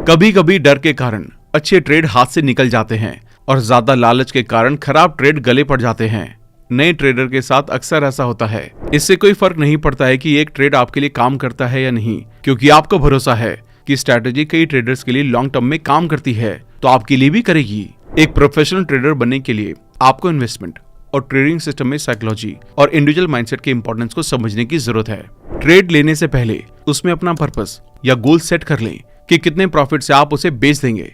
कभी कभी डर के कारण अच्छे ट्रेड हाथ से निकल जाते हैं और ज्यादा लालच के कारण खराब ट्रेड गले पड़ जाते हैं। नए ट्रेडर के साथ अक्सर ऐसा होता है। इससे कोई फर्क नहीं पड़ता है कि एक ट्रेड आपके लिए काम करता है या नहीं, क्योंकि आपको भरोसा है कि स्ट्रैटेजी कई ट्रेडर्स के लिए लॉन्ग टर्म में काम करती है तो आपके लिए भी करेगी। एक प्रोफेशनल ट्रेडर बनने के लिए आपको इन्वेस्टमेंट और ट्रेडिंग सिस्टम में साइकोलॉजी और इंडिविजुअल माइंडसेट के इंपॉर्टेंस को समझने की जरूरत है। ट्रेड लेने से पहले उसमें अपना पर्पस या गोल सेट कर लें कि कितने प्रॉफिट से आप उसे बेच देंगे।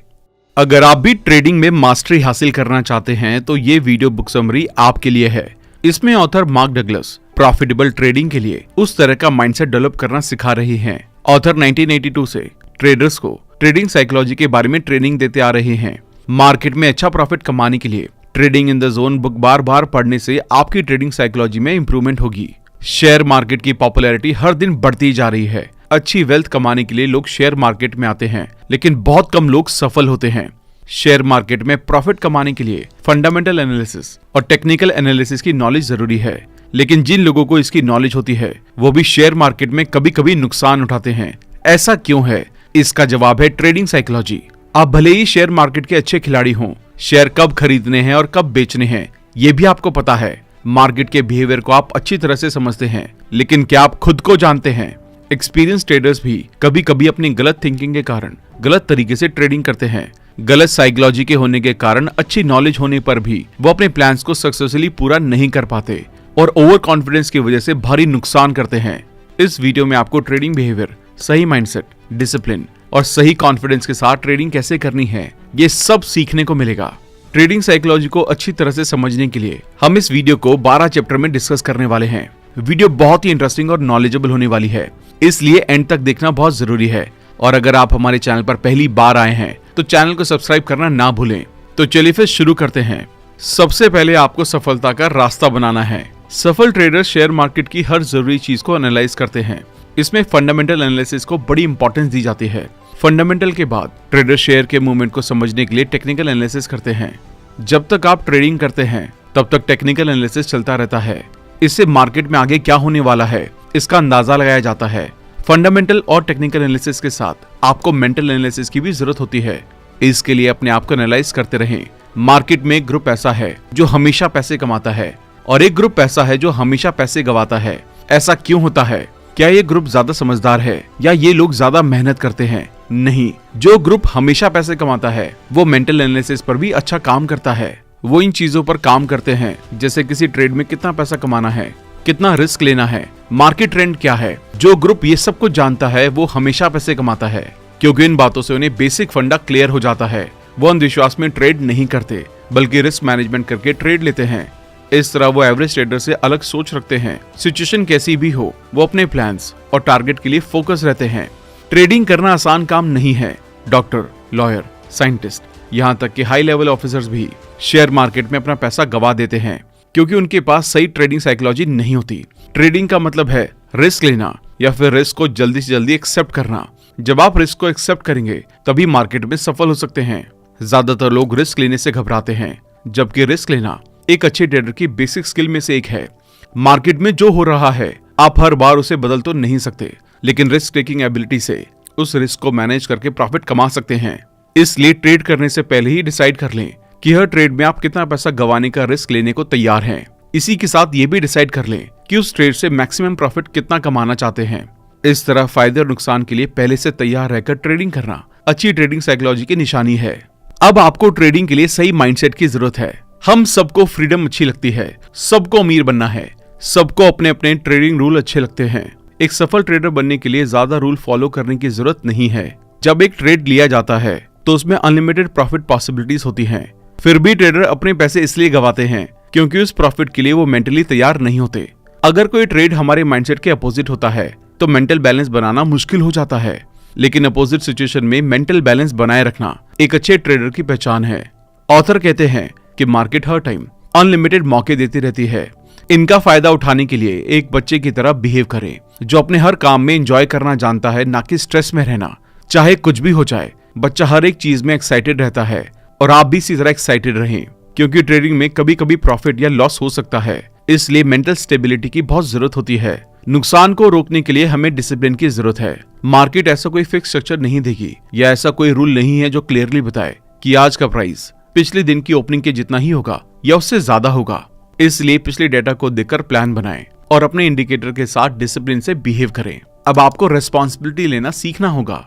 अगर आप भी ट्रेडिंग में मास्टरी हासिल करना चाहते हैं तो ये वीडियो बुक समरी आपके लिए है। इसमें author mark Douglas profitable trading के लिए उस तरह का माइंडसेट डेवलप करना सिखा रही हैं। ऑथर 1982 से ट्रेडर्स को ट्रेडिंग साइकोलॉजी के बारे में ट्रेनिंग देते आ रहे हैं। मार्केट में अच्छा प्रॉफिट कमाने के लिए trading in the zone book बार बार पढ़ने से आपकी ट्रेडिंग साइकोलॉजी में इंप्रूवमेंट होगी। शेयर मार्केट की पॉपुलैरिटी हर दिन बढ़ती जा रही है। अच्छी वेल्थ कमाने के लिए लोग शेयर मार्केट में आते हैं, लेकिन बहुत कम लोग सफल होते हैं। शेयर मार्केट में प्रॉफिट कमाने के लिए फंडामेंटल एनालिसिस और टेक्निकल एनालिसिस की नॉलेज जरूरी है, लेकिन जिन लोगों को इसकी नॉलेज होती है वो भी शेयर मार्केट में कभी कभी नुकसान उठाते हैं। ऐसा क्यों है? इसका जवाब है ट्रेडिंग साइकोलॉजी। आप भले ही शेयर मार्केट के अच्छे खिलाड़ी हों, शेयर कब खरीदने हैं और कब बेचने हैं ये भी आपको पता है। मार्केट के बिहेवियर को आप अच्छी तरह से समझते हैं, लेकिन क्या आप खुद को जानते हैं? एक्सपीरियंस ट्रेडर्स भी कभी कभी अपनी गलत थिंकिंग के कारण गलत तरीके से ट्रेडिंग करते हैं। गलत साइकोलॉजी के होने के कारण अच्छी नॉलेज होने पर भी वो अपने प्लान्स को सक्सेसफुली पूरा नहीं कर पाते और ओवर कॉन्फिडेंस की वजह से भारी नुकसान करते हैं। इस वीडियो में आपको ट्रेडिंग बिहेवियर, सही माइंडसेट, डिसिप्लिन और सही कॉन्फिडेंस के साथ ट्रेडिंग कैसे करनी है ये सब सीखने को मिलेगा। ट्रेडिंग साइकोलॉजी को अच्छी तरह से समझने के लिए हम इस वीडियो को 12 चैप्टर में डिस्कस करने वाले हैं। वीडियो बहुत ही इंटरेस्टिंग और नॉलेजेबल होने वाली है, इसलिए एंड तक देखना बहुत जरूरी है। और अगर आप हमारे चैनल पर पहली बार आए हैं तो चैनल को सब्सक्राइब करना ना भूलें। तो चलिए फिर शुरू करते हैं। सबसे पहले आपको सफलता का रास्ता बनाना है। सफल ट्रेडर शेयर मार्केट की हर जरूरी चीज को एनालाइज करते हैं। इसमें फंडामेंटल एनालिसिस को बड़ी इंपॉर्टेंस दी जाती है। फंडामेंटल के बाद ट्रेडर शेयर के मूवमेंट को समझने के लिए टेक्निकल एनालिसिस करते हैं। जब तक आप ट्रेडिंग करते हैं तब तक टेक्निकल एनालिसिस चलता रहता है। इससे मार्केट में आगे क्या होने वाला है इसका अंदाजा लगाया जाता है। फंडामेंटल और टेक्निकल एनालिसिस के साथ आपको मेंटल एनालिसिस की भी जरूरत होती है। इसके लिए अपने आप को एनालाइज करते रहें। मार्केट में एक ग्रुप ऐसा है जो हमेशा पैसे कमाता है और एक ग्रुप ऐसा है जो हमेशा पैसे गंवाता है। ऐसा क्यों होता है? क्या ये ग्रुप ज्यादा समझदार है या ये लोग ज्यादा मेहनत करते हैं? नहीं, जो ग्रुप हमेशा पैसे कमाता है वो मेंटल एनालिसिस पर भी अच्छा काम करता है। वो इन चीजों पर काम करते हैं जैसे किसी ट्रेड में कितना पैसा कमाना है, कितना रिस्क लेना है, मार्केट ट्रेंड क्या है। जो ग्रुप ये सब कुछ जानता है वो हमेशा पैसे कमाता है, क्योंकि इन बातों से उन्हें बेसिक फंडा क्लियर हो जाता है। वो अंधविश्वास में ट्रेड नहीं करते बल्कि रिस्क मैनेजमेंट करके ट्रेड लेते हैं। इस तरह वो एवरेज ट्रेडर से अलग सोच रखते हैं। सिचुएशन कैसी भी हो वो अपने प्लान्स और टारगेट के लिए फोकस रहते हैं। ट्रेडिंग करना आसान काम नहीं है। डॉक्टर, लॉयर, साइंटिस्ट, यहाँ तक कि हाई लेवल ऑफिसर्स भी शेयर मार्केट में अपना पैसा गवा देते हैं क्योंकि उनके पास सही ट्रेडिंग साइकोलॉजी नहीं होती। ट्रेडिंग का मतलब है रिस्क लेना या फिर रिस्क को जल्दी से जल्दी एक्सेप्ट करना। जब आप रिस्क को एक्सेप्ट करेंगे तभी मार्केट में सफल हो सकते हैं। ज्यादातर लोग रिस्क लेने से घबराते हैं, जबकि रिस्क लेना एक अच्छे ट्रेडर की बेसिक स्किल में से एक है। मार्केट में जो हो रहा है आप हर बार उसे बदल तो नहीं सकते, लेकिन रिस्क टेकिंग एबिलिटी से उस रिस्क को मैनेज करके प्रॉफिट कमा सकते हैं। इसलिए ट्रेड करने से पहले ही डिसाइड कर लें कि हर ट्रेड में आप कितना पैसा गंवाने का रिस्क लेने को तैयार हैं। इसी के साथ ये भी डिसाइड कर लें कि उस ट्रेड से मैक्सिमम प्रॉफिट कितना कमाना चाहते हैं। इस तरह फायदे और नुकसान के लिए पहले से तैयार रहकर ट्रेडिंग करना अच्छी ट्रेडिंग साइकोलॉजी की निशानी है। अब आपको ट्रेडिंग के लिए सही माइंडसेट की जरूरत है। हम सबको फ्रीडम अच्छी लगती है, सबको अमीर बनना है, सबको अपने अपने ट्रेडिंग रूल अच्छे लगते हैं। एक सफल ट्रेडर बनने के लिए ज्यादा रूल फॉलो करने की जरूरत नहीं है। जब एक ट्रेड लिया जाता है तो उसमें अनलिमिटेड प्रॉफिट पॉसिबिलिटीज होती हैं। फिर भी ट्रेडर अपने पैसे इसलिए गंवाते हैं क्योंकि उस प्रॉफिट के लिए वो मेंटली तैयार नहीं होते। अगर कोई ट्रेड हमारे माइंडसेट के अपोजिट होता है तो मेंटल बैलेंस बनाना मुश्किल हो जाता है, लेकिन अपोजिट सिचुएशन में मेंटल बैलेंस बनाए रखना एक अच्छे ट्रेडर की पहचान है। ऑथर कहते हैं कि मार्केट हर टाइम अनलिमिटेड मौके देती रहती है। इनका फायदा उठाने के लिए एक बच्चे की तरह बिहेव करें जो अपने हर काम में एंजॉय करना जानता है, ना कि स्ट्रेस में रहना। चाहे कुछ भी हो जाए, बच्चा हर एक चीज में एक्साइटेड रहता है और आप भी इसी तरह एक्साइटेड रहें, क्योंकि ट्रेडिंग में कभी कभी प्रॉफिट या लॉस हो सकता है। इसलिए मेंटल स्टेबिलिटी की बहुत जरूरत होती है। नुकसान को रोकने के लिए हमें डिसिप्लिन की जरूरत है। मार्केट ऐसा कोई फिक्स स्ट्रक्चर नहीं देगी या ऐसा कोई रूल नहीं है जो क्लियरली बताए कि आज का प्राइस पिछले दिन की ओपनिंग के जितना ही होगा या उससे ज्यादा होगा। इसलिए पिछले डेटा को देखकर प्लान बनाएं और अपने इंडिकेटर के साथ डिसिप्लिन से बिहेव करें। अब आपको रेस्पॉन्सिबिलिटी लेना सीखना होगा।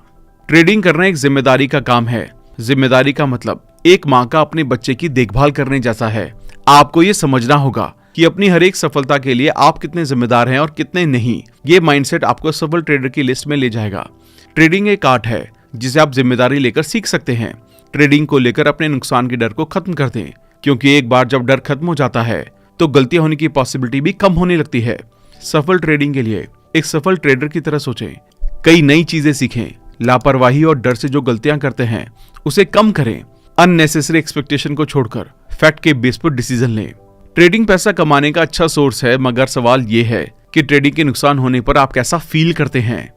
ट्रेडिंग करना एक जिम्मेदारी का काम है। जिम्मेदारी का मतलब एक माँ का अपने बच्चे की देखभाल करने जैसा है। आपको ये समझना होगा कि अपनी हर एक सफलता के लिए आप कितने जिम्मेदार हैं और कितने नहीं। ये माइंडसेट आपको सफल ट्रेडर की लिस्ट में ले जाएगा। ट्रेडिंग एक आर्ट है जिसे आप जिम्मेदारी लेकर सीख सकते हैं। ट्रेडिंग को लेकर अपने नुकसान के डर को खत्म कर दें, क्योंकि एक बार जब डर खत्म हो जाता है तो गलतियां होने की पॉसिबिलिटी भी कम होने लगती है। सफल ट्रेडिंग के लिए एक सफल ट्रेडर की तरह सोचें, कई नई चीजें सीखें, लापरवाही और डर से जो गलतियां करते हैं उसे कम करें, अननेसेसरी एक्सपेक्टेशन को छोड़कर फैक्ट के बेस पर डिसीजन लें। ट्रेडिंग पैसा कमाने का अच्छा सोर्स है, मगर सवाल ये है कि ट्रेडिंग के नुकसान होने पर आप कैसा फील करते हैं।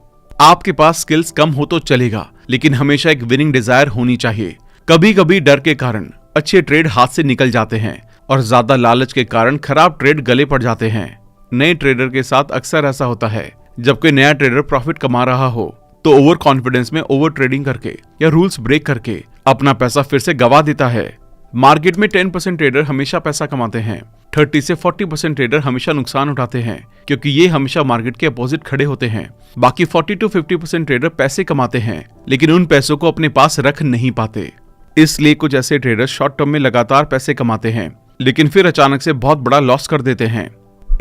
आपके पास स्किल्स कम हो तो चलेगा, लेकिन हमेशा एक विनिंग डिजायर होनी चाहिए। कभी कभी डर के कारण अच्छे ट्रेड हाथ से निकल जाते हैं और ज्यादा लालच के कारण खराब ट्रेड गले पड़ जाते हैं। नए ट्रेडर के साथ अक्सर ऐसा होता है। जब कोई नया ट्रेडर प्रॉफिट कमा रहा हो तो ओवर कॉन्फिडेंस में ओवर ट्रेडिंग करके या रूल्स ब्रेक करके अपना पैसा फिर से गवा देता है। मार्केट में 10% ट्रेडर हमेशा पैसा कमाते हैं, 30 से 40% ट्रेडर हमेशा नुकसान उठाते हैं, क्योंकि ये हमेशा मार्केट के अपोजिट खड़े होते हैं। बाकी 40 to 50% ट्रेडर पैसे कमाते हैं, लेकिन उन पैसों को अपने पास रख नहीं पाते। इसलिए कुछ ऐसे ट्रेडर शॉर्ट टर्म में लगातार पैसे कमाते हैं, लेकिन फिर अचानक से बहुत बड़ा लॉस कर देते हैं।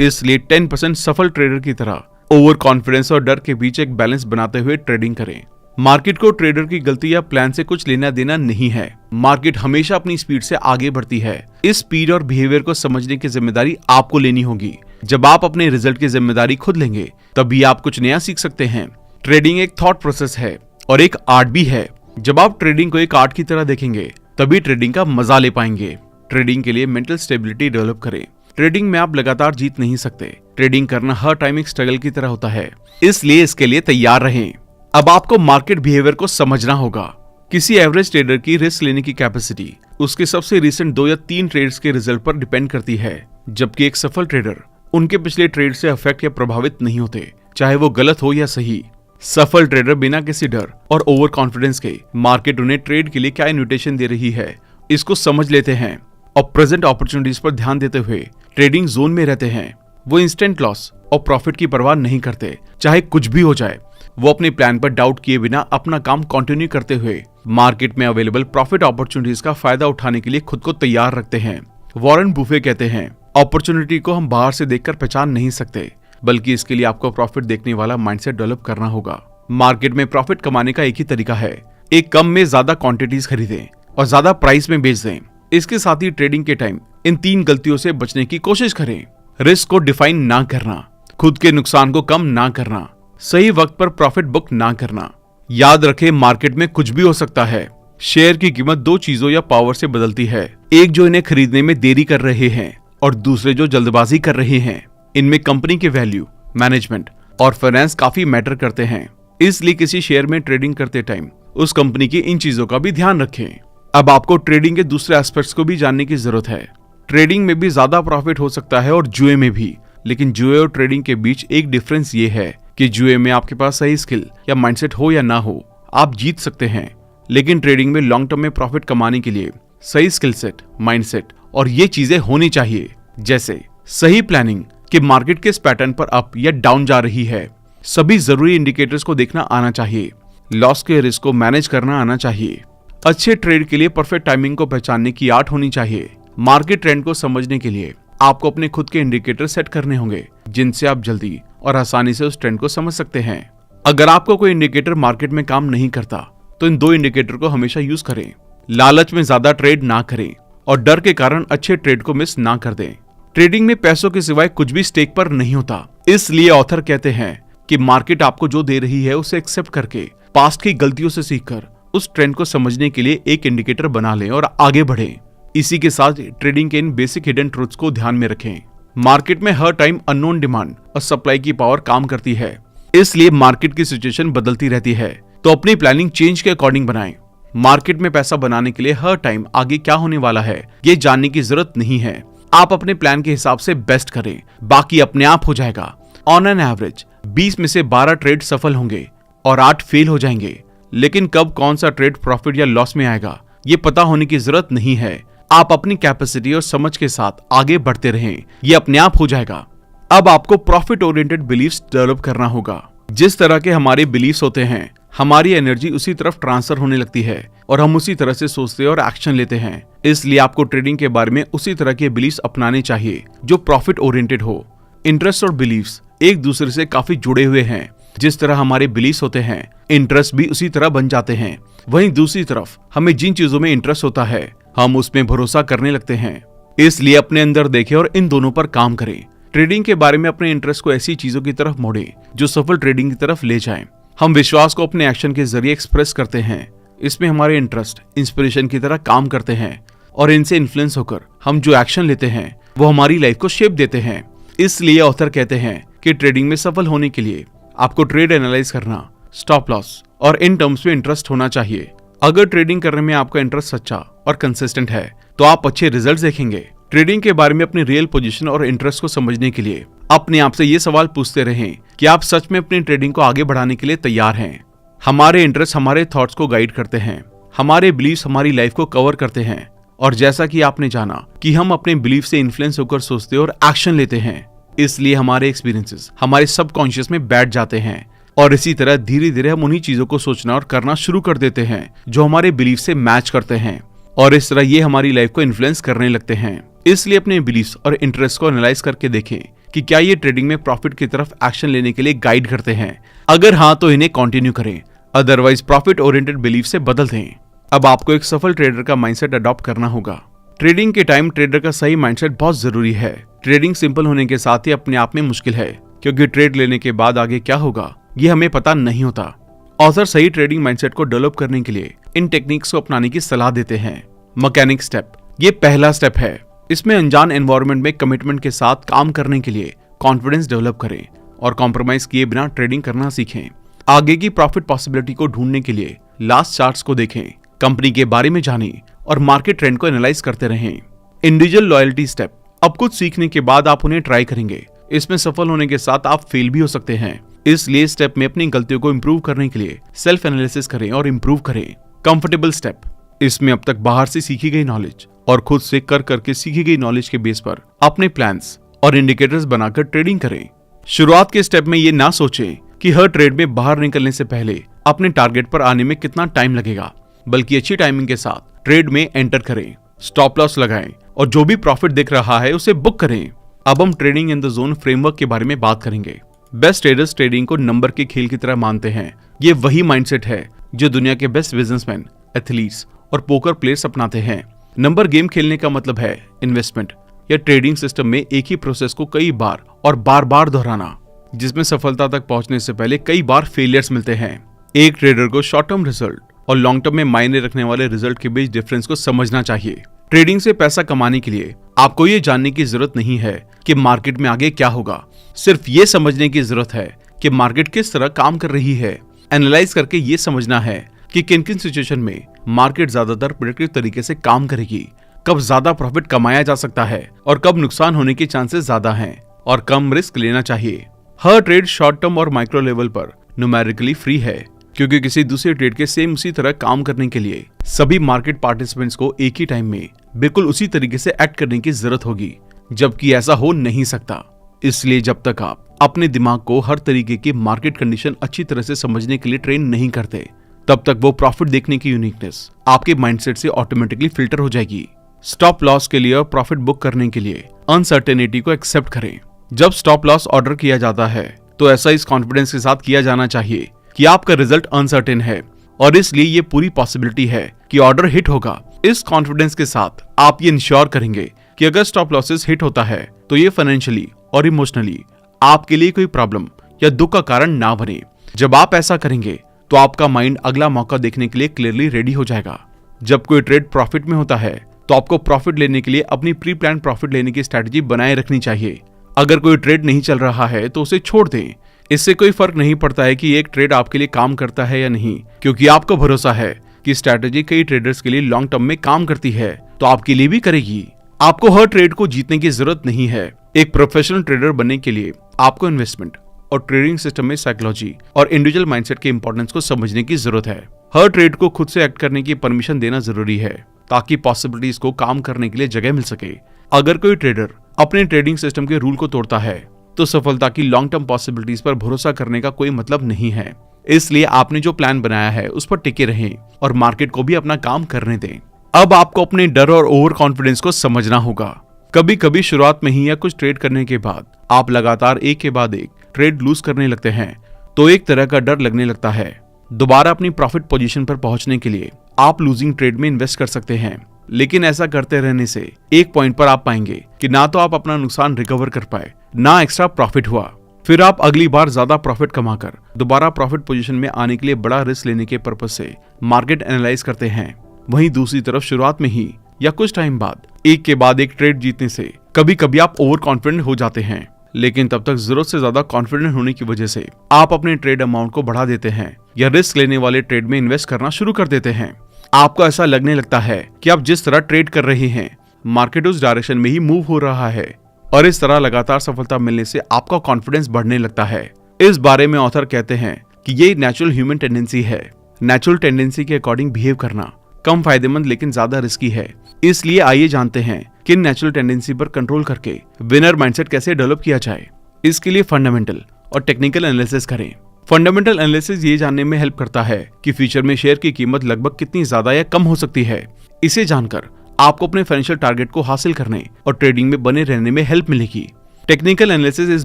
इसलिए 10% सफल ट्रेडर की तरह ओवर कॉन्फिडेंस और डर के बीच एक बैलेंस बनाते हुए ट्रेडिंग करें। मार्केट को ट्रेडर की गलती या प्लान से कुछ लेना देना नहीं है। मार्केट हमेशा अपनी स्पीड से आगे बढ़ती है। इस स्पीड और बिहेवियर को समझने की जिम्मेदारी आपको लेनी होगी। जब आप अपने रिजल्ट की जिम्मेदारी खुद लेंगे तभी आप कुछ नया सीख सकते हैं। ट्रेडिंग एक थॉट प्रोसेस है और एक आर्ट भी है। जब आप ट्रेडिंग को एक आर्ट की तरह देखेंगे तभी ट्रेडिंग का मजा ले पाएंगे। ट्रेडिंग के लिए मेंटल स्टेबिलिटी डेवलप करें। ट्रेडिंग में आप लगातार जीत नहीं सकते। ट्रेडिंग करना हर टाइम एक स्ट्रगल की तरह होता है, इसलिए इसके लिए तैयार रहें। अब आपको मार्केट बिहेवियर को समझना होगा। किसी एवरेज ट्रेडर की रिस्क लेने की कैपेसिटी उसके सबसे रिसेंट 2 या 3 ट्रेड्स के रिजल्ट पर डिपेंड करती है, जबकि एक सफल ट्रेडर उनके पिछले ट्रेड से अफेक्ट या प्रभावित नहीं होते, चाहे वो गलत हो या सही। सफल ट्रेडर बिना किसी डर और ओवर कॉन्फिडेंस के मार्केट उन्हें ट्रेड के लिए क्या इन्विटेशन दे रही है इसको समझ लेते हैं और प्रेजेंट अपॉर्चुनिटीज पर ध्यान देते हुए ट्रेडिंग जोन में रहते हैं। वो इंस्टेंट लॉस और प्रॉफिट की परवाह नहीं करते, चाहे कुछ भी हो जाए। वो अपने प्लान पर डाउट किए बिना अपना काम कंटिन्यू करते हुए मार्केट में अवेलेबल प्रॉफिट अपॉर्चुनिटीज का फायदा उठाने के लिए खुद को तैयार रखते हैं। वॉरेन बुफे कहते हैं, अपॉर्चुनिटी को हम बाहर से देखकर पहचान नहीं सकते, बल्कि इसके लिए आपको प्रॉफिट देखने वाला माइंडसेट डेवलप करना होगा। मार्केट में प्रॉफिट कमाने का एक ही तरीका है, एक कम में ज्यादा क्वांटिटीज खरीदें और ज्यादा प्राइस में बेच दें। इसके साथ ही ट्रेडिंग के टाइम इन 3 गलतियों से बचने की कोशिश करें। रिस्क को डिफाइन ना करना, खुद के नुकसान को कम ना करना, सही वक्त पर प्रॉफिट बुक ना करना। याद रखें, मार्केट में कुछ भी हो सकता है। शेयर की कीमत 2 चीजों या पावर से बदलती है, एक जो इन्हें खरीदने में देरी कर रहे हैं और दूसरे जो जल्दबाजी कर रहे हैं। इनमें कंपनी के वैल्यू, मैनेजमेंट और फाइनेंस काफी मैटर करते हैं। इसलिए किसी शेयर में ट्रेडिंग करते टाइम उस कंपनी की इन चीजों का भी ध्यान रखें। अब आपको ट्रेडिंग के दूसरे एस्पेक्ट्स को भी जानने की जरूरत है। ट्रेडिंग में भी ज्यादा प्रॉफिट हो सकता है और जुए में भी, लेकिन जुए और ट्रेडिंग के बीच एक डिफरेंस ये है कि जुए में आपके पास सही स्किल या माइंडसेट हो या ना हो, आप जीत सकते हैं। लेकिन ट्रेडिंग में लॉन्ग टर्म में प्रॉफिट कमाने के लिए सही स्किल सेट, माइंडसेट और ये चीजें होनी चाहिए, जैसे सही प्लानिंग कि मार्केट किस पैटर्न पर अप या डाउन जा रही है, सभी जरूरी इंडिकेटर्स को देखना आना चाहिए, लॉस के रिस्क को मैनेज करना आना चाहिए। अच्छे ट्रेड के लिए परफेक्ट टाइमिंग को पहचानने की आर्ट होनी चाहिए। मार्केट ट्रेंड को समझने के लिए आपको अपने खुद के इंडिकेटर सेट करने होंगे, जिनसे आप जल्दी और आसानी से उस ट्रेंड को समझ सकते हैं। अगर आपको कोई इंडिकेटर मार्केट में काम नहीं करता तो इन 2 इंडिकेटर को हमेशा यूज करें। लालच में ज्यादा ट्रेड ना करें और डर के कारण अच्छे ट्रेड को मिस ना कर दें। ट्रेडिंग में पैसों के सिवाय कुछ भी स्टेक पर नहीं होता, इसलिए ऑथर कहते हैं कि मार्केट आपको जो दे रही है उसे एक्सेप्ट करके पास्ट की गलतियों से सीखकर उस ट्रेंड को समझने के लिए एक इंडिकेटर बना लें और आगे बढ़ें। इसी के साथ ट्रेडिंग के इन बेसिक हिडन ट्रूथ्स को ध्यान में रखें। मार्केट में हर टाइम अननोन डिमांड और सप्लाई की पावर काम करती है, इसलिए मार्केट की सिचुएशन बदलती रहती है, तो अपनी प्लानिंग चेंज के अकॉर्डिंग बनाएं। मार्केट में पैसा बनाने के लिए हर टाइम आगे क्या होने वाला है ये जानने की जरूरत नहीं है। आप अपने प्लान के हिसाब से बेस्ट करें, बाकी अपने आप हो जाएगा। ऑन एन एवरेज 20 में से 12 ट्रेड सफल होंगे और 8 फेल हो जाएंगे। लेकिन कब कौन सा ट्रेड प्रॉफिट या लॉस में आएगा ये पता होने की जरूरत नहीं है। आप अपनी कैपेसिटी और समझ के साथ आगे बढ़ते रहें, ये अपने आप हो जाएगा। अब आपको प्रॉफिट ओरिएंटेड बिलीफ्स डेवलप करना होगा। जिस तरह के हमारे बिलीफ्स होते हैं, हमारी एनर्जी उसी तरफ ट्रांसफर होने लगती है और हम उसी तरह से सोचते और एक्शन लेते हैं। इसलिए आपको ट्रेडिंग के बारे में उसी तरह के बिलीफ्स अपनाने चाहिए जो प्रॉफिट ओरिएंटेड हो। इंटरेस्ट और बिलीफ्स एक दूसरे से काफी जुड़े हुए हैं। जिस तरह हमारे बिलीफ्स होते हैं, इंटरेस्ट भी उसी तरह बन जाते हैं। वहीं दूसरी तरफ हमें जिन चीजों में इंटरेस्ट होता है, हम उसमें भरोसा करने लगते हैं। इसलिए अपने अंदर देखें और इन दोनों पर काम करें। ट्रेडिंग के बारे में अपने इंटरेस्ट को ऐसी चीजों की तरफ मोड़े जो सफल ट्रेडिंग की तरफ ले जाएं। हम विश्वास को अपने एक्शन के जरिए एक्सप्रेस करते हैं। इसमें हमारे इंटरेस्ट इंस्पिरेशन की तरह काम करते हैं और इनसे इन्फ्लुएंस होकर हम जो एक्शन लेते हैं वो हमारी लाइफ को शेप देते हैं। इसलिए ऑथर कहते हैं कि ट्रेडिंग में सफल होने के लिए आपको ट्रेड एनालाइज करना, स्टॉप लॉस और इन टर्म्स में इंटरेस्ट होना चाहिए। अगर ट्रेडिंग करने में आपका इंटरेस्ट सच्चा और कंसिस्टेंट है तो आप अच्छे रिजल्ट्स देखेंगे। ट्रेडिंग के बारे में अपनी रियल पोजीशन और इंटरेस्ट को समझने के लिए अपने आप से ये सवाल पूछते रहें कि आप सच में अपनी ट्रेडिंग को आगे बढ़ाने के लिए तैयार हैं। हमारे इंटरेस्ट हमारे थॉट्स को गाइड करते हैं, हमारे बिलीव्स हमारी लाइफ को कवर करते हैं। और जैसा कि आपने जाना कि हम अपने बिलीफ से इन्फ्लुएंस होकर सोचते और एक्शन लेते हैं, इसलिए हमारे एक्सपीरियंसेस हमारे सबकॉन्शियस में बैठ जाते हैं और इसी तरह धीरे धीरे हम उन्हीं चीजों को सोचना और करना शुरू कर देते हैं जो हमारे बिलीफ से मैच करते हैं और इस तरह ये हमारी लाइफ को इन्फ्लुएंस करने लगते हैं। इसलिए अपने बिलीफ्स और इंटरेस्ट को एनालाइज करके देखें कि क्या ये ट्रेडिंग में प्रॉफिट की तरफ एक्शन लेने के लिए गाइड करते हैं। अगर हाँ तो इन्हें कंटिन्यू करें, अदरवाइज प्रॉफिट ओरिएंटेड बिलीफ से बदल दें। अब आपको एक सफल ट्रेडर का माइंडसेट अडॉप्ट करना होगा। ट्रेडिंग के टाइम ट्रेडर का सही माइंडसेट बहुत जरूरी है। ट्रेडिंग सिंपल होने के साथ ही अपने आप में मुश्किल है, क्योंकि ट्रेड लेने के बाद आगे क्या होगा ये हमें पता नहीं होता। ऑथर सही ट्रेडिंग माइंडसेट को डेवलप करने के लिए इन टेक्निक्स को अपनाने की सलाह देते हैं। मैकेनिक स्टेप, ये पहला स्टेप है। इसमें अनजान एनवायरनमेंट में कमिटमेंट के साथ काम करने के लिए कॉन्फिडेंस डेवलप करें और कॉम्प्रोमाइज किए बिना ट्रेडिंग करना सीखें। आगे की प्रॉफिट पॉसिबिलिटी को ढूंढने के लिए लास्ट चार्ट्स को देखें, कंपनी के बारे में जानें और मार्केट ट्रेंड को एनालाइज करते रहें। इंडिविजुअल लॉयल्टी स्टेप, अब कुछ सीखने के बाद आप उन्हें ट्राई करेंगे। इसमें सफल होने के साथ आप फेल भी हो सकते हैं, इसलिए स्टेप में अपनी गलतियों को इंप्रूव करने के लिए सेल्फ एनालिसिस करें और इंप्रूव करें। कंफर्टेबल स्टेप, इसमें अब तक बाहर से सीखी गई नॉलेज और खुद से कर करके सीखी गई नॉलेज के बेस पर अपने प्लान्स और इंडिकेटर्स बनाकर ट्रेडिंग करें। शुरुआत के स्टेप में ये ना सोचें कि हर ट्रेड में बाहर निकलने से पहले अपने टारगेट पर आने में कितना टाइम लगेगा, बल्कि अच्छी टाइमिंग के साथ ट्रेड में एंटर करें, स्टॉप लॉस लगाएं और जो भी प्रॉफिट दिख रहा है उसे बुक करें। अब हम trading in the zone framework के बारे में बात करेंगे। बेस्ट ट्रेडर्स ट्रेडिंग को नंबर के खेल की तरह मानते हैं। ये वही माइंडसेट है जो दुनिया के बेस्ट बिजनेसमैन, एथलीट्स और पोकर प्लेयर्स अपनाते हैं। नंबर गेम खेलने का मतलब है इन्वेस्टमेंट या ट्रेडिंग सिस्टम में एक ही प्रोसेस को कई बार और बार बार दोहराना, जिसमें सफलता तक पहुंचने से पहले कई बार फेलियर्स मिलते हैं। एक ट्रेडर को शॉर्ट टर्म रिजल्ट और लॉन्ग टर्म में मायने रखने वाले रिजल्ट के बीच डिफरेंस को समझना चाहिए। ट्रेडिंग से पैसा कमाने के लिए आपको ये जानने की जरूरत नहीं है कि मार्केट में आगे क्या होगा, सिर्फ ये समझने की जरूरत है कि मार्केट किस तरह काम कर रही है। एनालाइज करके ये समझना है कि किन किन सिचुएशन में मार्केट ज्यादातर प्रेडिक्टिव तरीके से काम करेगी, कब ज्यादा प्रॉफिट कमाया जा सकता है और कब नुकसान होने के चांसेस ज्यादा हैं और कम रिस्क लेना चाहिए। हर ट्रेड शॉर्ट टर्म और माइक्रो लेवल पर न्यूमेरिकली फ्री है, क्योंकि किसी दूसरे ट्रेड के सेम उसी तरह काम करने के लिए सभी मार्केट पार्टिसिपेंट्स को एक ही टाइम में बिल्कुल उसी तरीके से एक्ट करने की जरूरत होगी, जबकि ऐसा हो नहीं सकता। इसलिए जब तक आप अपने दिमाग को हर तरीके की मार्केट कंडीशन अच्छी तरह से समझने के लिए ट्रेन नहीं करते, तब तक वो प्रॉफिट देखने की यूनिकनेस आपके माइंडसेट से ऑटोमेटिकली फिल्टर हो जाएगी। स्टॉप लॉस के लिए और प्रॉफिट बुक करने के लिए अनसर्टेनिटी को एक्सेप्ट करें। जब स्टॉप लॉस ऑर्डर किया जाता है तो ऐसा इस कॉन्फिडेंस के साथ किया जाना चाहिए कि आपका रिजल्ट अनसर्टेन है और इसलिए ये पूरी पॉसिबिलिटी है कि ऑर्डर हिट होगा। इस कॉन्फिडेंस के साथ आप ये इंश्योर करेंगे कि अगर स्टॉप लॉसेस हिट होता है तो ये फाइनेंशियली और इमोशनली आपके लिए कोई प्रॉब्लम या दुख का कारण ना बने। जब आप ऐसा करेंगे तो आपका माइंड अगला मौका देखने के लिए क्लियरली रेडी हो जाएगा। जब कोई ट्रेड प्रॉफिट में होता है तो आपको प्रॉफिट लेने के लिए अपनी प्री प्लान प्रॉफिट लेने की स्ट्रेटजी बनाए रखनी चाहिए। अगर कोई ट्रेड नहीं चल रहा है तो उसे छोड़ दें। इससे कोई फर्क नहीं पड़ता है कि एक ट्रेड आपके लिए काम करता है या नहीं, क्योंकि आपको भरोसा है कि स्ट्रैटेजी कई ट्रेडर्स के लिए लॉन्ग टर्म में काम करती है तो आपके लिए भी करेगी। आपको हर ट्रेड को जीतने की जरूरत नहीं है। एक प्रोफेशनल ट्रेडर बनने के लिए आपको इन्वेस्टमेंट और ट्रेडिंग सिस्टम में साइकोलॉजी और इंडिविजुअल माइंडसेट के इंपॉर्टेंस को समझने की जरूरत है। हर ट्रेड को खुद से एक्ट करने की परमिशन देना जरूरी है ताकि पॉसिबिलिटीज को काम करने के लिए जगह मिल सके। अगर कोई ट्रेडर अपने ट्रेडिंग सिस्टम के रूल को तोड़ता है तो सफलता की लॉन्ग टर्म पॉसिबिलिटीज पर भरोसा करने का कोई मतलब नहीं है। इसलिए आपने जो प्लान बनाया है उस पर टिके रहें और मार्केट को भी अपना काम करने दें। अब आपको अपने डर और ओवर कॉन्फिडेंस को समझना होगा। कभी कभी शुरुआत में ही या कुछ ट्रेड करने के बाद आप लगातार एक के बाद एक ट्रेड लूज करने लगते हैं तो एक तरह का डर लगने लगता है। दोबारा अपनी प्रॉफिट पोजीशन पर पहुंचने के लिए आप लूजिंग ट्रेड में इन्वेस्ट कर सकते हैं, लेकिन ऐसा करते रहने से एक पॉइंट पर आप पाएंगे कि ना तो आप अपना नुकसान रिकवर कर पाए, ना एक्स्ट्रा प्रॉफिट हुआ। फिर आप अगली बार ज्यादा प्रॉफिट कमाकर दोबारा प्रॉफिट पोजीशन में आने के लिए बड़ा रिस्क लेने के पर्पज से मार्केट एनालाइज करते हैं। वहीं दूसरी तरफ शुरुआत में ही या कुछ टाइम बाद एक के बाद एक ट्रेड जीतने से कभी कभी आप ओवर कॉन्फिडेंट हो जाते हैं, लेकिन तब तक जरूरत से ज्यादा कॉन्फिडेंट होने की वजह से आप अपने ट्रेड अमाउंट को बढ़ा देते हैं या रिस्क लेने वाले ट्रेड में इन्वेस्ट करना शुरू कर देते हैं। आपको ऐसा लगने लगता है कि आप जिस तरह ट्रेड कर रहे हैं मार्केट उस डायरेक्शन में ही मूव हो रहा है और इस तरह लगातार सफलता मिलने से आपका कॉन्फिडेंस बढ़ने लगता है। इस बारे में ऑथर कहते हैं कि ये नेचुरल ह्यूमन टेंडेंसी है। नेचुरल टेंडेंसी के अकॉर्डिंग बिहेव करना कम फायदेमंद लेकिन ज्यादा रिस्की है। इसलिए आइए जानते हैं कि नेचुरल टेंडेंसी पर कंट्रोल करके विनर माइंडसेट कैसे डेवलप किया जाए। इसके लिए फंडामेंटल और टेक्निकल एनालिसिस करें। फंडामेंटल एनालिसिस ये जानने में हेल्प करता है कि फ्यूचर में शेयर की कीमत लगभग कितनी ज्यादा या कम हो सकती है। इसे जानकर आपको अपने फाइनेंशियल टारगेट को हासिल करने और ट्रेडिंग में बने रहने में हेल्प मिलेगी। टेक्निकल एनालिसिस इस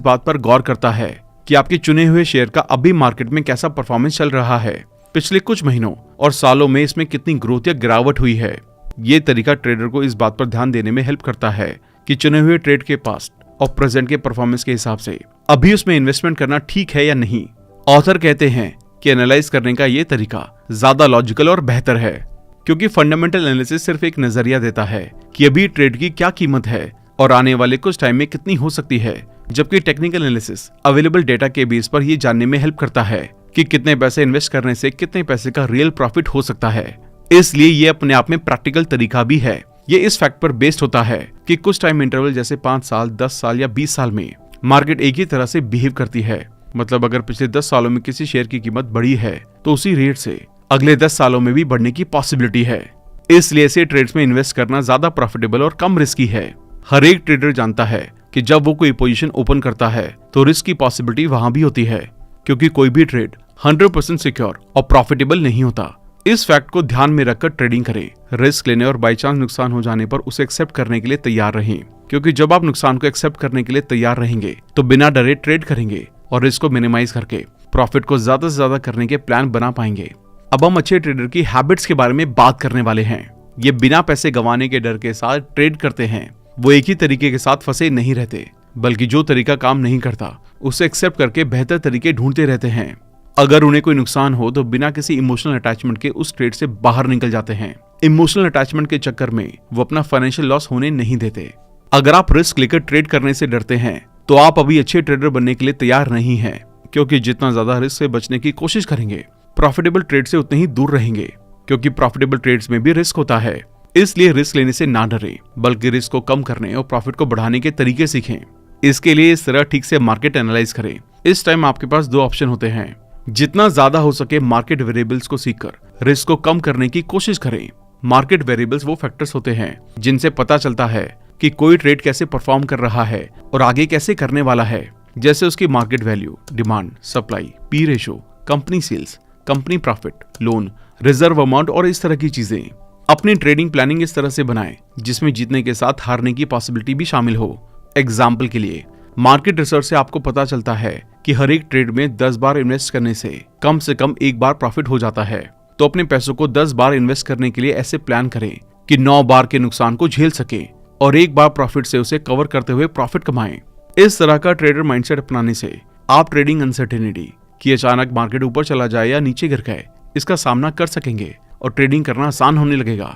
बात पर गौर करता है कि आपके चुने हुए शेयर का अभी मार्केट में कैसा परफॉर्मेंस चल रहा है, पिछले कुछ महीनों और सालों में इसमें कितनी ग्रोथ या गिरावट हुई है। ये तरीका ट्रेडर को इस बात पर ध्यान देने में हेल्प करता है कि चुने हुए ट्रेड के पास्ट और प्रेजेंट के परफॉर्मेंस के हिसाब से अभी उसमें इन्वेस्टमेंट करना ठीक है या नहीं। ऑथर कहते हैं कि एनालाइज करने का ये तरीका ज्यादा लॉजिकल और बेहतर है, क्योंकि फंडामेंटल एनालिसिस सिर्फ एक नजरिया देता है कि अभी ट्रेड की क्या कीमत है और आने वाले कुछ टाइम में कितनी हो सकती है, जबकि टेक्निकल एनालिसिस अवेलेबल डेटा के बेस पर ये जानने में हेल्प करता है कि कितने पैसे इन्वेस्ट करने से कितने पैसे का रियल प्रॉफिट हो सकता है। इसलिए ये अपने आप में प्रैक्टिकल तरीका भी है। ये इस फैक्ट पर बेस्ड होता है कि कुछ टाइम इंटरवल जैसे 5 साल, 10 साल या 20 साल में मार्केट एक ही तरह से बिहेव करती है। मतलब अगर पिछले 10 सालों में किसी शेयर की कीमत बढ़ी है तो उसी रेट से अगले 10 सालों में भी बढ़ने की पॉसिबिलिटी है। इसलिए ऐसे ट्रेड्स में इन्वेस्ट करना ज्यादा प्रॉफिटेबल और कम रिस्की है। हर एक ट्रेडर जानता है कि जब वो कोई पोजीशन ओपन करता है तो रिस्क की पॉसिबिलिटी वहां भी होती है, क्योंकि कोई भी ट्रेड 100% सिक्योर और प्रॉफिटेबल नहीं होता। इस फैक्ट को ध्यान में रखकर ट्रेडिंग करें। रिस्क लेने और बाई चांस नुकसान हो जाने पर उसे एक्सेप्ट करने के लिए तैयार रहें, क्योंकि जब आप नुकसान को एक्सेप्ट करने के लिए तैयार रहेंगे तो बिना डरे ट्रेड करेंगे और रिस्क को मिनिमाइज करके प्रॉफिट को ज्यादा से ज्यादा करने के प्लान बना पाएंगे। अब हम अच्छे ट्रेडर की हैबिट्स के बारे में बात करने वाले हैं। ये बिना पैसे गंवाने के डर के साथ ट्रेड करते हैं। वो एक ही तरीके के साथ फंसे नहीं रहते, बल्कि जो तरीका काम नहीं करता उसे एक्सेप्ट करके बेहतर तरीके ढूंढते रहते हैं। अगर उन्हें कोई नुकसान हो तो बिना किसी इमोशनल अटैचमेंट के उस ट्रेड से बाहर निकल जाते हैं। इमोशनल अटैचमेंट के चक्कर में वो अपना फाइनेंशियल लॉस होने नहीं देते। अगर आप रिस्क लेकर ट्रेड करने से डरते हैं तो आप अभी अच्छे ट्रेडर बनने के लिए तैयार नहीं हैं, क्योंकि जितना ज्यादा रिस्क से बचने की कोशिश करेंगे प्रॉफिटेबल ट्रेड से उतने ही दूर रहेंगे, क्योंकि प्रॉफिटेबल ट्रेड्स में भी रिस्क होता है। इसलिए रिस्क लेने से ना डरें, बल्कि रिस्क को कम करने और प्रॉफिट को बढ़ाने के तरीके सीखें। इसके लिए इस तरह ठीक से मार्केट एनालाइज करें। इस टाइम आपके पास 2 ऑप्शन होते हैं। जितना ज्यादा हो सके मार्केट वेरिएबल्स को सीखकर रिस्क को कम करने की कोशिश करें। मार्केट वेरिएबल्स वो फैक्टर्स होते हैं जिनसे पता चलता है कि कोई ट्रेड कैसे परफॉर्म कर रहा है और आगे कैसे करने वाला है, जैसे उसकी market value, demand, supply, P ratio, company sales, company profit, loan, reserve amount और इस तरह की चीजें। अपनी ट्रेडिंग प्लानिंग इस तरह से बनाएं जिसमें जीतने के साथ हारने की पॉसिबिलिटी भी शामिल हो। एग्जाम्पल के लिए मार्केट रिसर्च से आपको पता चलता है कि हर एक ट्रेड में 10 बार इन्वेस्ट करने से कम 1 बार प्रॉफिट हो जाता है। तो अपने पैसों को 10 बार इन्वेस्ट करने के लिए ऐसे प्लान करें कि 9 बार के नुकसान को झेल सके और 1 बार प्रॉफिट से उसे कवर करते हुए प्रॉफिट कमाएं। इस तरह का ट्रेडर माइंडसेट अपनाने से आप ट्रेडिंग अनसर्टेनिटी कि अचानक मार्केट ऊपर चला जाए या नीचे गिर गए इसका सामना कर सकेंगे और ट्रेडिंग करना आसान होने लगेगा।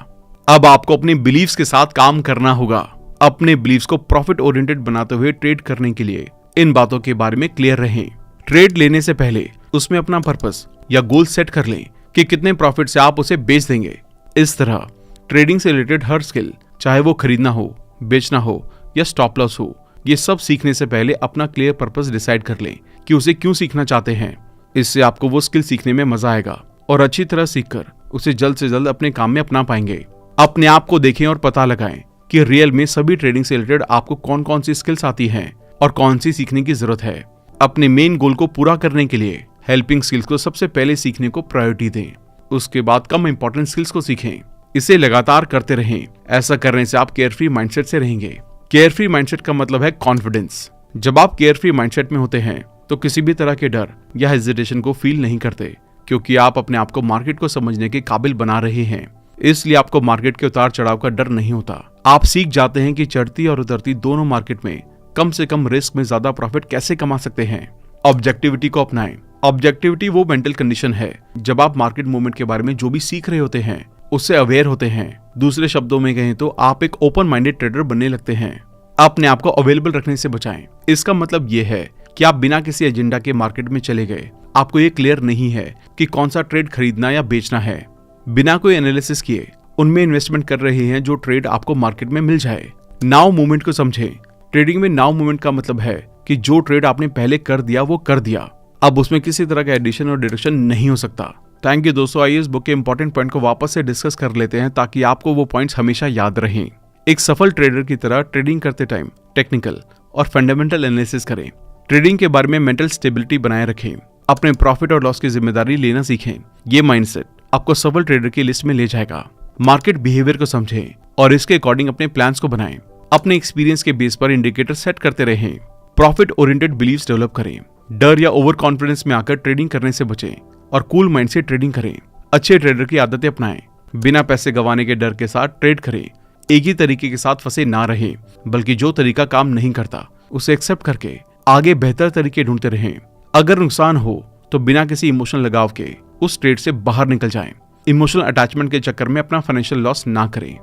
अब आपको अपने बिलीव्स के साथ काम करना होगा। अपने बिलीव्स को प्रॉफिट ओरिएंटेड बनाते हुए ट्रेड करने के लिए इन बातों के बारे में क्लियर रहें। ट्रेड लेने से पहले उसमें अपना पर्पस या गोल सेट कर लें कि कितने प्रॉफिट से आप उसे बेच देंगे। इस तरह ट्रेडिंग से रिलेटेड हर स्किल, चाहे वो खरीदना हो, बेचना हो या स्टॉप लॉस हो, ये सब सीखने से पहले अपना क्लियर पर्पस डिसाइड कर लें कि उसे क्यों सीखना चाहते हैं। इससे आपको वो स्किल सीखने में मजा आएगा और अच्छी तरह सीखकर उसे जल्द से जल्द अपने काम में अपना पाएंगे। अपने आप को देखें और पता लगाएं कि रियल में सभी ट्रेडिंग से रिलेटेड आपको कौन कौन सी स्किल्स आती हैं और कौन सी सीखने की जरूरत है। अपने मेन गोल को पूरा करने के लिए हेल्पिंग स्किल्स को सबसे पहले सीखने को प्रायोरिटी दें। उसके बाद कम इंपॉर्टेंट स्किल्स को सीखें। इसे लगातार करते रहें। ऐसा करने से आप केयरफ्री माइंडसेट से रहेंगे। केयरफ्री माइंडसेट का मतलब है कॉन्फिडेंस। जब आप केयरफ्री माइंडसेट में होते हैं तो किसी भी तरह के डर या हेजिटेशन को फील नहीं करते, क्योंकि आप अपने आप को मार्केट को समझने के काबिल बना रहे हैं। इसलिए आपको मार्केट के उतार चढ़ाव का डर नहीं होता। आप सीख जाते हैं कि चढ़ती और उतरती दोनों मार्केट में कम से कम रिस्क में ज्यादा प्रॉफिट कैसे कमा सकते हैं। ऑब्जेक्टिविटी को अपनाएं। ऑब्जेक्टिविटी वो मेंटल कंडीशन है जब आप मार्केट मूवमेंट के बारे में जो भी सीख रहे होते हैं उससे अवेयर होते हैं। दूसरे शब्दों में कहें तो आप एक ओपन माइंडेड ट्रेडर बनने लगते हैं। अपने आप को अवेलेबल रखने से बचाएं। इसका मतलब ये है कि आप बिना किसी एजेंडा के मार्केट में चले गए। आपको ये क्लियर नहीं है कि कौन सा ट्रेड खरीदना या बेचना है। बिना कोई एनालिसिस किए उनमें इन्वेस्टमेंट कर रहे हैं जो ट्रेड आपको मार्केट में मिल जाए। नाउ मूवमेंट को समझें। ट्रेडिंग में नाउ मूवमेंट का मतलब है कि जो ट्रेड आपने पहले कर दिया वो कर दिया, अब उसमें किसी तरह का एडिशन और डिडक्शन नहीं हो सकता। थैंक यू दोस्तों। आइए इस बुक के इंपॉर्टेंट पॉइंट को वापस से डिस्कस कर लेते हैं ताकि आपको वो पॉइंट्स हमेशा याद रहें। एक सफल ट्रेडर की तरह ट्रेडिंग करते टाइम टेक्निकल और फंडामेंटल एनालिसिस करें। ट्रेडिंग के बारे में मेंटल स्टेबिलिटी बनाए रखें। अपने प्रॉफिट और लॉस की जिम्मेदारी लेना सीखें। ये माइंडसेट आपको सफल ट्रेडर की लिस्ट में ले जाएगा। मार्केट बिहेवियर को समझें और इसके अकॉर्डिंग अपने प्लान्स को बनाएं। अपने एक्सपीरियंस के बेस पर इंडिकेटर सेट करते रहें। प्रॉफिट ओरिएंटेड बिलीव्स डेवलप करें। डर या ओवर कॉन्फिडेंस में आकर ट्रेडिंग करने से बचें और कूल माइंड से ट्रेडिंग करें। अच्छे ट्रेडर की आदतें अपनाएं। बिना पैसे गंवाने के डर के साथ ट्रेड करें। एक ही तरीके के साथ फंसे ना रहें, बल्कि जो तरीका काम नहीं करता उसे एक्सेप्ट करके आगे बेहतर तरीके ढूंढते रहें। अगर नुकसान हो तो बिना किसी इमोशनल लगाव के उस ट्रेड से बाहर निकल जाएं। इमोशनल अटैचमेंट के चक्कर में अपना फाइनेंशियल लॉस ना करें।